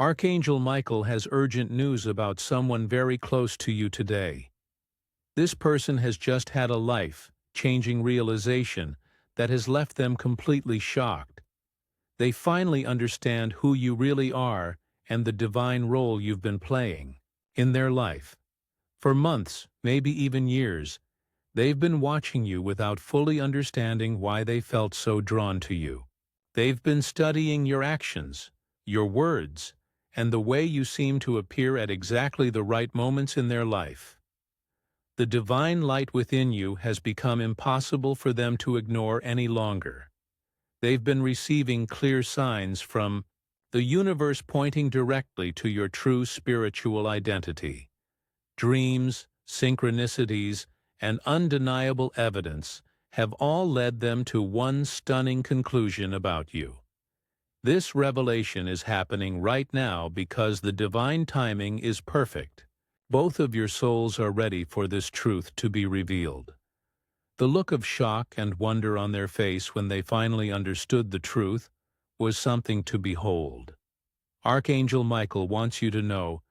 Archangel Michael has urgent news about someone very close to you today. This person has just had a life-changing realization that has left them completely shocked. They finally understand who you really are and the divine role you've been playing in their life. For months, maybe even years, they've been watching you without fully understanding why they felt so drawn to you. They've been studying your actions, your words, and the way you seem to appear at exactly the right moments in their life. The divine light within you has become impossible for them to ignore any longer. They've been receiving clear signs from the universe pointing directly to your true spiritual identity. Dreams, synchronicities, and undeniable evidence have all led them to one stunning conclusion about you. This revelation is happening right now because the divine timing is perfect. Both of your souls are ready for this truth to be revealed. The look of shock and wonder on their face when they finally understood the truth was something to behold. Archangel Michael wants you to know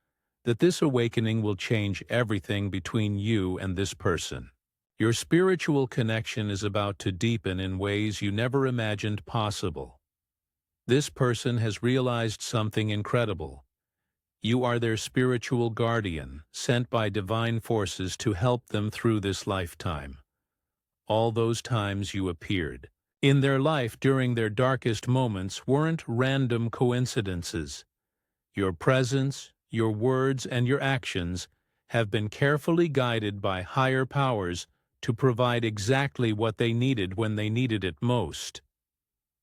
that this awakening will change everything between you and this person. Your spiritual connection is about to deepen in ways you never imagined possible. This person has realized something incredible. You are their spiritual guardian, sent by divine forces to help them through this lifetime. All those times you appeared in their life during their darkest moments weren't random coincidences. Your presence, your words, and your actions have been carefully guided by higher powers to provide exactly what they needed when they needed it most.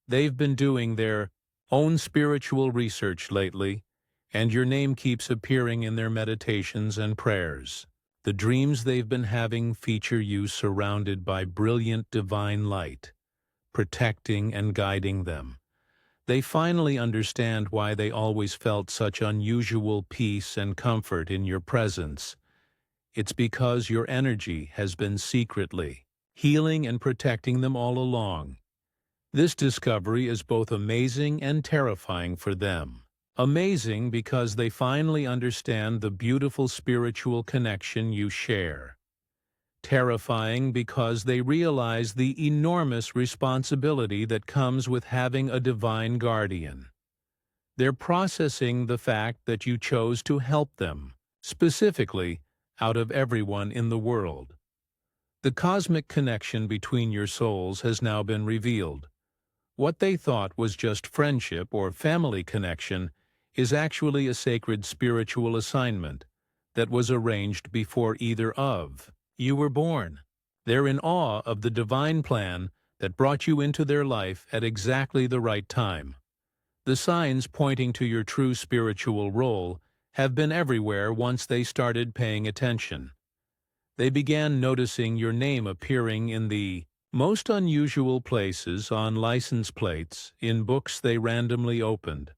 They've been doing their own spiritual research lately, and your name keeps appearing in their meditations and prayers. The dreams they've been having feature you surrounded by brilliant divine light, protecting and guiding them. They finally understand why they always felt such unusual peace and comfort in your presence. It's because your energy has been secretly healing and protecting them all along. This discovery is both amazing and terrifying for them. Amazing because they finally understand the beautiful spiritual connection you share. Terrifying because they realize the enormous responsibility that comes with having a divine guardian. They're processing the fact that you chose to help them, specifically out of everyone in the world. The cosmic connection between your souls has now been revealed. What they thought was just friendship or family connection is actually a sacred spiritual assignment that was arranged before either of you were born. They're in awe of the divine plan that brought you into their life at exactly the right time. The signs pointing to your true spiritual role have been everywhere once they started paying attention. They began noticing your name appearing in the most unusual places, on license plates, in books they randomly opened,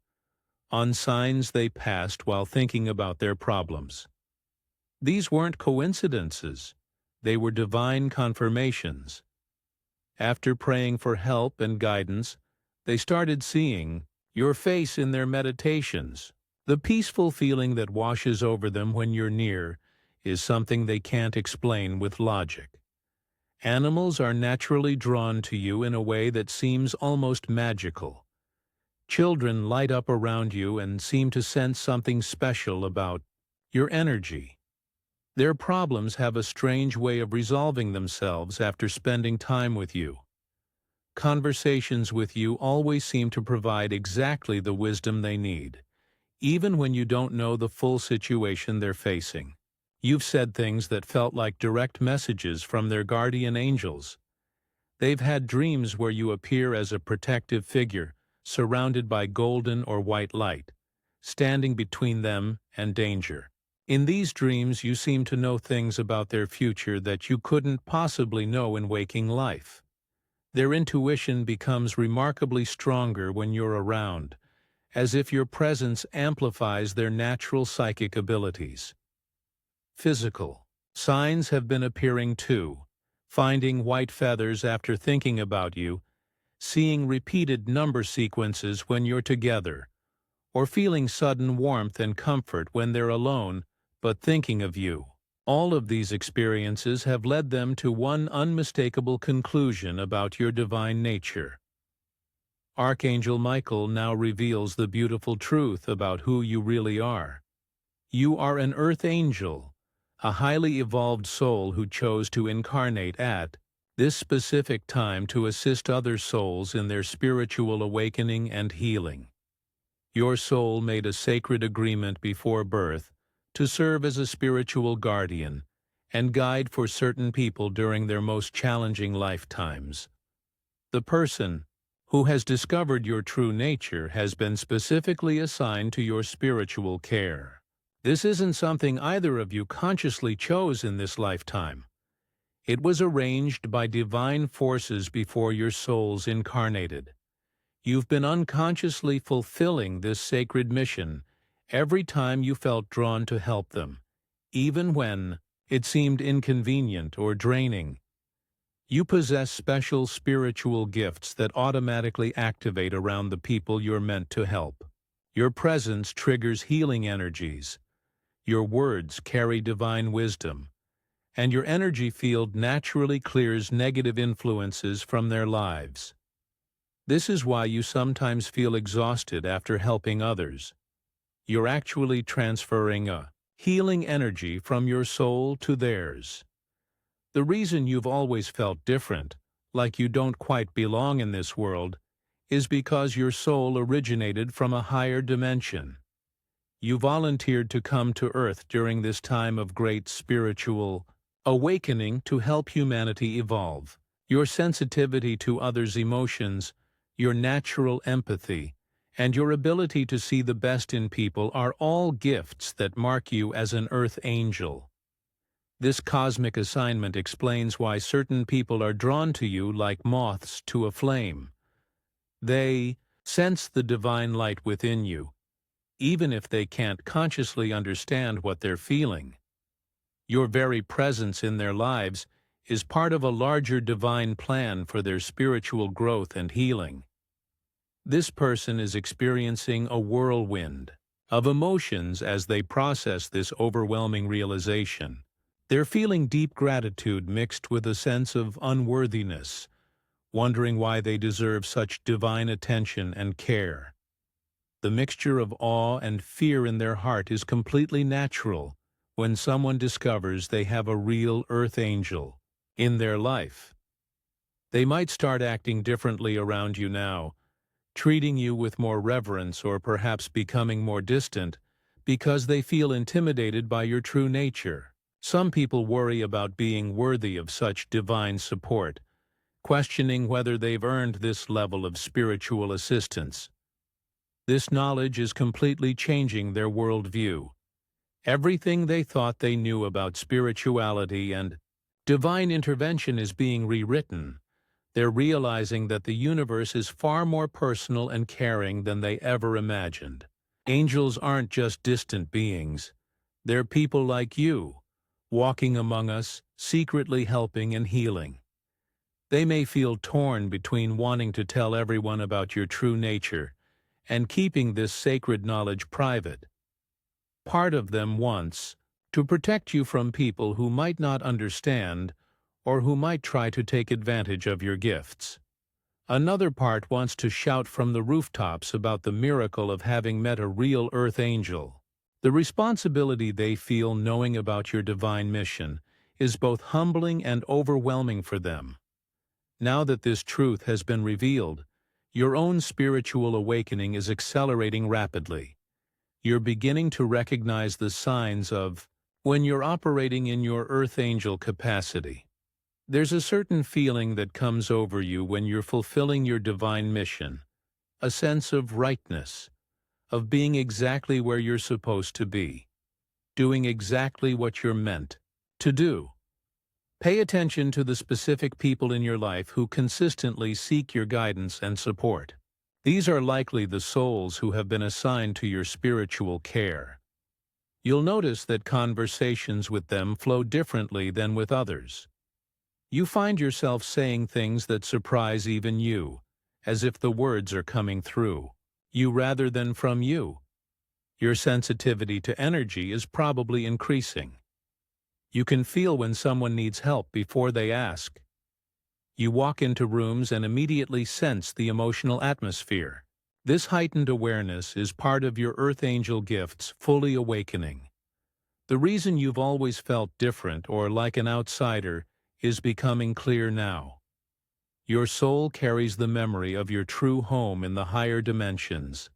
on signs they passed while thinking about their problems. These weren't coincidences. They were divine confirmations. After praying for help and guidance, they started seeing your face in their meditations. The peaceful feeling that washes over them when you're near is something they can't explain with logic. Animals are naturally drawn to you in a way that seems almost magical. Children light up around you and seem to sense something special about your energy. Their problems have a strange way of resolving themselves after spending time with you. Conversations with you always seem to provide exactly the wisdom they need, even when you don't know the full situation they're facing. You've said things that felt like direct messages from their guardian angels. They've had dreams where you appear as a protective figure, surrounded by golden or white light, standing between them and danger. In these dreams, you seem to know things about their future that you couldn't possibly know in waking life. Their intuition becomes remarkably stronger when you're around, as if your presence amplifies their natural psychic abilities. Physical signs have been appearing too, finding white feathers after thinking about you, seeing repeated number sequences when you're together, or feeling sudden warmth and comfort when they're alone but thinking of you. All of these experiences have led them to one unmistakable conclusion about your divine nature. Archangel Michael now reveals the beautiful truth about who you really are. You are an earth angel, a highly evolved soul who chose to incarnate at this specific time to assist other souls in their spiritual awakening and healing. Your soul made a sacred agreement before birth to serve as a spiritual guardian and guide for certain people during their most challenging lifetimes. The person who has discovered your true nature has been specifically assigned to your spiritual care. This isn't something either of you consciously chose in this lifetime. It was arranged by divine forces before your souls incarnated. You've been unconsciously fulfilling this sacred mission every time you felt drawn to help them, even when it seemed inconvenient or draining. You possess special spiritual gifts that automatically activate around the people you're meant to help. Your presence triggers healing energies. Your words carry divine wisdom, and your energy field naturally clears negative influences from their lives. This is why you sometimes feel exhausted after helping others. You're actually transferring a healing energy from your soul to theirs. The reason you've always felt different, like you don't quite belong in this world, is because your soul originated from a higher dimension. You volunteered to come to Earth during this time of great spiritual awakening to help humanity evolve. Your sensitivity to others' emotions, your natural empathy, and your ability to see the best in people are all gifts that mark you as an earth angel. This cosmic assignment explains why certain people are drawn to you like moths to a flame. They sense the divine light within you, even if they can't consciously understand what they're feeling. Your very presence in their lives is part of a larger divine plan for their spiritual growth and healing. This person is experiencing a whirlwind of emotions as they process this overwhelming realization. They're feeling deep gratitude mixed with a sense of unworthiness, wondering why they deserve such divine attention and care. The mixture of awe and fear in their heart is completely natural when someone discovers they have a real earth angel in their life. They might start acting differently around you now, treating you with more reverence or perhaps becoming more distant because they feel intimidated by your true nature. Some people worry about being worthy of such divine support, questioning whether they've earned this level of spiritual assistance. This knowledge is completely changing their worldview. Everything they thought they knew about spirituality and divine intervention is being rewritten. They're realizing that the universe is far more personal and caring than they ever imagined. Angels aren't just distant beings. They're people like you, walking among us, secretly helping and healing. They may feel torn between wanting to tell everyone about your true nature and keeping this sacred knowledge private. Part of them wants to protect you from people who might not understand or who might try to take advantage of your gifts. Another part wants to shout from the rooftops about the miracle of having met a real earth angel. The responsibility they feel knowing about your divine mission is both humbling and overwhelming for them. Now that this truth has been revealed, your own spiritual awakening is accelerating rapidly. You're beginning to recognize the signs of when you're operating in your earth angel capacity. There's a certain feeling that comes over you when you're fulfilling your divine mission, a sense of rightness, of being exactly where you're supposed to be, doing exactly what you're meant to do. Pay attention to the specific people in your life who consistently seek your guidance and support. These are likely the souls who have been assigned to your spiritual care. You'll notice that conversations with them flow differently than with others. You find yourself saying things that surprise even you, as if the words are coming through you rather than from you. Your sensitivity to energy is probably increasing. You can feel when someone needs help before they ask. You walk into rooms and immediately sense the emotional atmosphere. This heightened awareness is part of your Earth Angel gifts fully awakening. The reason you've always felt different or like an outsider is becoming clear now. Your soul carries the memory of your true home in the higher dimensions.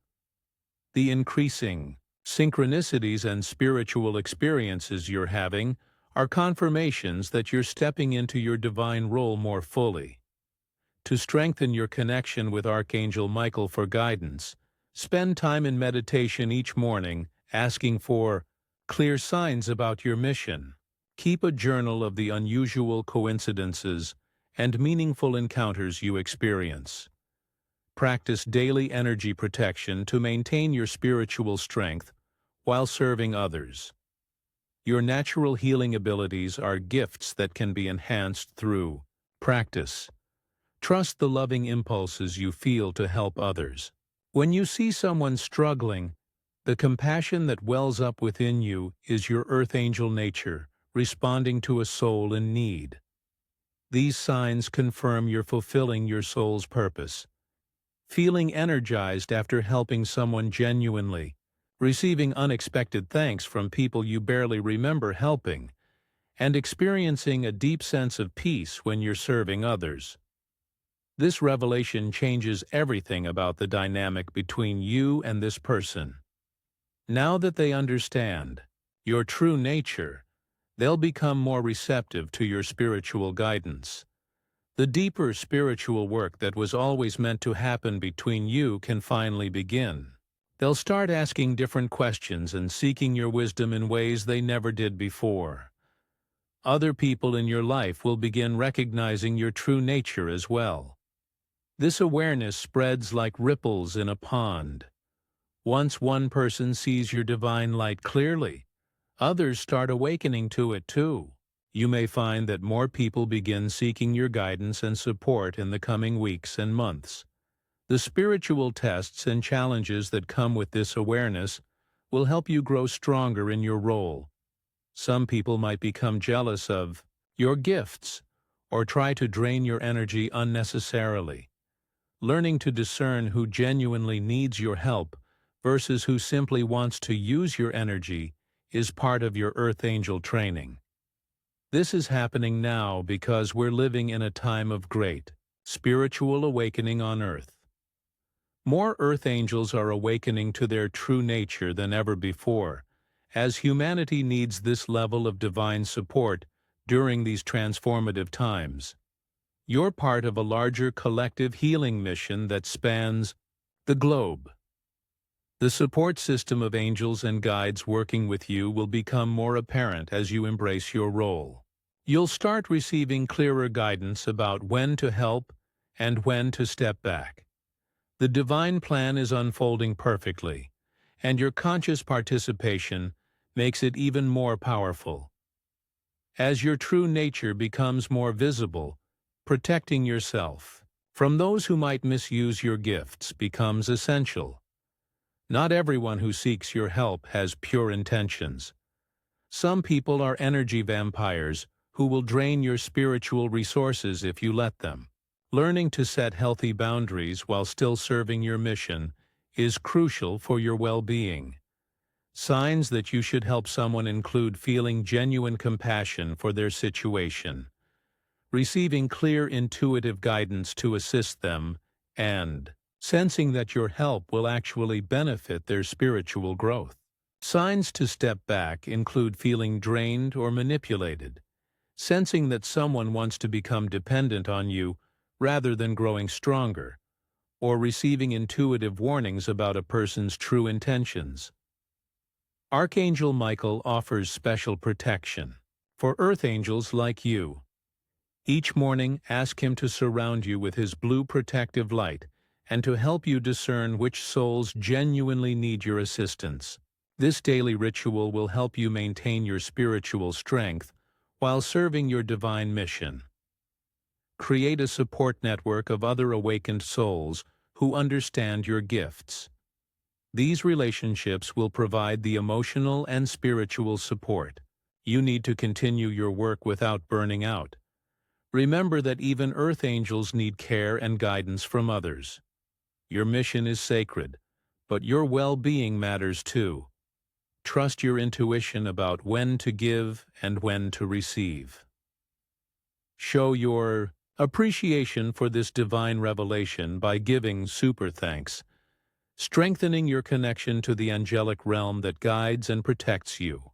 The increasing synchronicities and spiritual experiences you're having are confirmations that you're stepping into your divine role more fully. To strengthen your connection with Archangel Michael for guidance, spend time in meditation each morning asking for clear signs about your mission. Keep a journal of the unusual coincidences and meaningful encounters you experience. Practice daily energy protection to maintain your spiritual strength while serving others. Your natural healing abilities are gifts that can be enhanced through practice. Trust the loving impulses you feel to help others. When you see someone struggling, the compassion that wells up within you is your Earth Angel nature responding to a soul in need. These signs confirm you're fulfilling your soul's purpose. Feeling energized after helping someone genuinely, receiving unexpected thanks from people you barely remember helping, and experiencing a deep sense of peace when you're serving others. This revelation changes everything about the dynamic between you and this person. Now that they understand your true nature, they'll become more receptive to your spiritual guidance. The deeper spiritual work that was always meant to happen between you can finally begin. They'll start asking different questions and seeking your wisdom in ways they never did before. Other people in your life will begin recognizing your true nature as well. This awareness spreads like ripples in a pond. Once one person sees your divine light clearly, others start awakening to it too. You may find that more people begin seeking your guidance and support in the coming weeks and months. The spiritual tests and challenges that come with this awareness will help you grow stronger in your role. Some people might become jealous of your gifts or try to drain your energy unnecessarily. Learning to discern who genuinely needs your help versus who simply wants to use your energy is part of your Earth Angel training. This is happening now because we're living in a time of great spiritual awakening on Earth. More Earth Angels are awakening to their true nature than ever before, as humanity needs this level of divine support during these transformative times. You're part of a larger collective healing mission that spans the globe. The support system of angels and guides working with you will become more apparent as you embrace your role. You'll start receiving clearer guidance about when to help and when to step back. The divine plan is unfolding perfectly, and your conscious participation makes it even more powerful. As your true nature becomes more visible, protecting yourself from those who might misuse your gifts becomes essential. Not everyone who seeks your help has pure intentions. Some people are energy vampires who will drain your spiritual resources if you let them. Learning to set healthy boundaries while still serving your mission is crucial for your well-being. Signs that you should help someone include feeling genuine compassion for their situation, receiving clear intuitive guidance to assist them, and sensing that your help will actually benefit their spiritual growth. Signs to step back include feeling drained or manipulated, sensing that someone wants to become dependent on you rather than growing stronger, or receiving intuitive warnings about a person's true intentions. Archangel Michael offers special protection for Earth Angels like you. Each morning, ask him to surround you with his blue protective light and to help you discern which souls genuinely need your assistance. This daily ritual will help you maintain your spiritual strength while serving your divine mission. Create a support network of other awakened souls who understand your gifts. These relationships will provide the emotional and spiritual support you need to continue your work without burning out. Remember that even earth angels need care and guidance from others. Your mission is sacred, but your well-being matters too. Trust your intuition about when to give and when to receive. Show your appreciation for this divine revelation by giving super thanks, strengthening your connection to the angelic realm that guides and protects you.